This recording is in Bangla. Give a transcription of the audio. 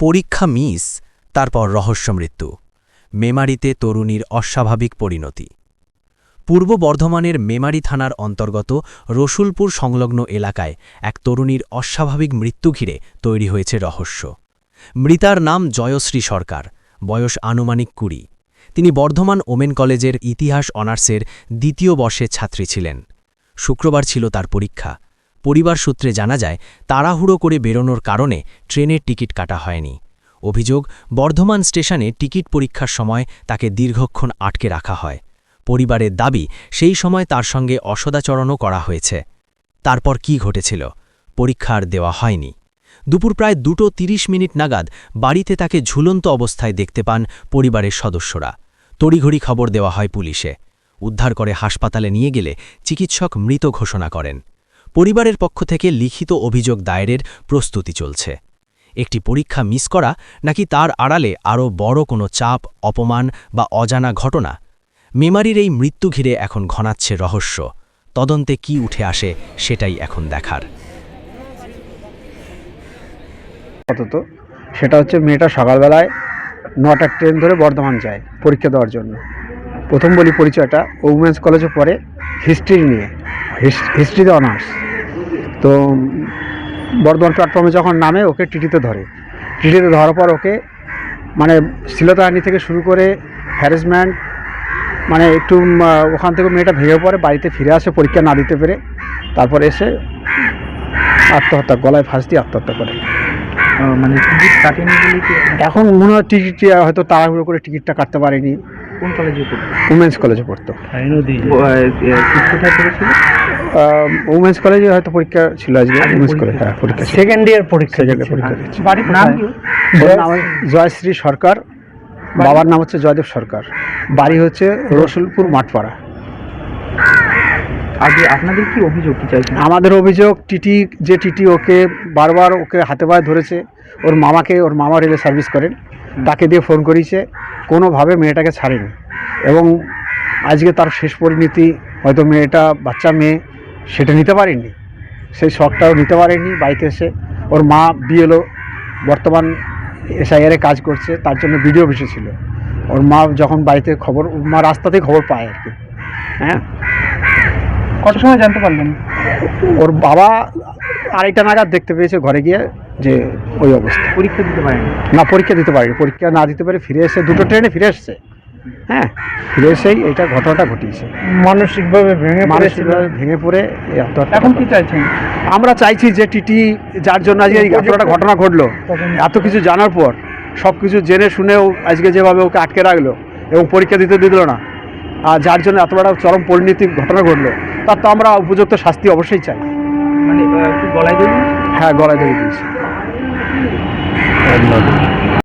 পরীক্ষা মিস, তারপর রহস্য মৃত্যু। মেমারিতে তরুণীর অস্বাভাবিক পরিণতি। পূর্ব বর্ধমানের মেমারি থানার অন্তর্গত রসুলপুর সংলগ্ন এলাকায় এক তরুণীর অস্বাভাবিক মৃত্যু ঘিরে তৈরি হয়েছে রহস্য। মৃতার নাম জয়শ্রী সরকার, বয়স আনুমানিক ২০। তিনি বর্ধমান ওমেন কলেজের ইতিহাস অনার্সের দ্বিতীয় বর্ষের ছাত্রী ছিলেন। শুক্রবার ছিল তার পরীক্ষা। পরিবার সূত্রে জানা যায়, তাড়াহুড়ো করে বেরোনোর কারণে ট্রেনের টিকিট কাটা হয়নি। অভিযোগ, বর্ধমান স্টেশনে টিকিট পরীক্ষার সময় তাকে দীর্ঘক্ষণ আটকে রাখা হয়। পরিবারের দাবি, সেই সময় তার সঙ্গে অসদাচরণও করা হয়েছে। তারপর কি ঘটেছিল? পরীক্ষা আর দেওয়া হয়নি। দুপুর প্রায় 2:30 নাগাদ বাড়িতে তাকে ঝুলন্ত অবস্থায় দেখতে পান পরিবারের সদস্যরা। তড়িঘড়ি খবর দেওয়া হয় পুলিশে। উদ্ধার করে হাসপাতালে নিয়ে গেলে চিকিৎসক মৃত ঘোষণা করেন। পরিবারের পক্ষ থেকে লিখিত অভিযোগ দায়েরের প্রস্তুতি চলছে। একটি পরীক্ষা মিস করা, নাকি তার আড়ালে আরও বড় কোনো চাপ, অপমান বা অজানা ঘটনা? মেমারির এই মৃত্যু ঘিরে এখন ঘনাচ্ছে রহস্য। তদন্তে কি উঠে আসে সেটাই এখন দেখার। আপাতত সেটা হচ্ছে, মেয়েটা সকালবেলায় 9টার ট্রেন ধরে বর্ধমান যায় পরীক্ষা দেওয়ার জন্য। প্রথম বলি পরিচয়টা, উমেন্স কলেজে পড়ে, হিস্ট্রি নিয়ে, হিস্ট্রিতে অনার্স। তো বর্ধমান প্ল্যাটফর্মে যখন নামে, ওকে টিটিতে ধরে। টিটিতে ধরার পর ওকে মানে শ্লীলতাহানি থেকে শুরু করে হ্যারাসমেন্ট, মানে একটু ওখান থেকে মেয়েটা ভেঙে পড়ে, বাড়িতে ফিরে আসে পরীক্ষা না দিতে পেরে। তারপর এসে আত্মহত্যা, গলায় ফাঁস দিয়ে আত্মহত্যা করে। মানে টিকিট কাটেনি বলে কি? এখন মনে হয় টিকিট হয়তো তাড়াহুড়ো করে টিকিটটা কাটতে পারেনি। কোন কলেজে পড়তো? উমেন্স কলেজে পড়তো। কোথায় পড়েছিল? উমেন্স কলেজে হয়তো পরীক্ষা ছিল আজকে। উমেন্স কলেজ, হ্যাঁ, পরীক্ষা ছিল। সেকেন্ড ইয়ার পরীক্ষা দিচ্ছে। বাড়ির নাম কি? জয়শ্রী সরকার, বাবার নাম হচ্ছে জয়দেব সরকার। বাড়ি হচ্ছে রসুলপুর মাঠপাড়া। আগে আপনাদের কি অভিযোগ, কি চাইছেন? আমাদের অভিযোগ, টিটি ওকে বারবার ওকে হাতে পায়ে ধরেছে। ওর মামা রেলে সার্ভিস করেন, তাকে দিয়ে ফোন করিয়েছে, কোনোভাবে মেয়েটাকে ছাড়েনি। এবং আজকে তার শেষ পরিণতি, হয়তো মেয়েটা বাচ্চা মেয়ে, সেটা নিতে পারেনি, সেই শখটাও নিতে পারেনি। বাড়িতে এসে ওর মা বিএলও, বর্তমান এসআইআরে কাজ করছে, তার জন্য ভিডিও অফিসে ছিল। ওর মা যখন বাড়িতে খবর, মা রাস্তাতেই খবর পায় আর কি। হ্যাঁ, কত সময় জানতে পারলেন? ওর বাবা 2:30 নাগাদ দেখতে পেয়েছে ঘরে গিয়ে যে ওই অবস্থা। পরীক্ষা দিতে পারেনি? না, পরীক্ষা দিতে পারেনি। পরীক্ষা না দিতে পারে ফিরে এসে, 2টো ট্রেনে ফিরে এসছে। হ্যাঁ, ফিরে এসেই এটা ঘটনাটা ঘটিয়েছে। মানসিকভাবে ভেঙে পড়ে এই আত্মহত্যা। এখন কি চাইছেন? আমরা চাইছি যে টিটি, যার জন্য আজকে এই ঘটনা ঘটলো, এত কিছু জানার পর, সব কিছু জেনে শুনেও আজকে যেভাবে ওকে আটকে রাখলো এবং পরীক্ষা দিতে দিল না, আর যার জন্য এত বড় চরম পরিণতি ঘটনা ঘটলো, তার তো আমরা উপযুক্ত শাস্তি অবশ্যই চাই। মানে গলায় দড়ি? হ্যাঁ, গলায় দড়ি দিয়েছি।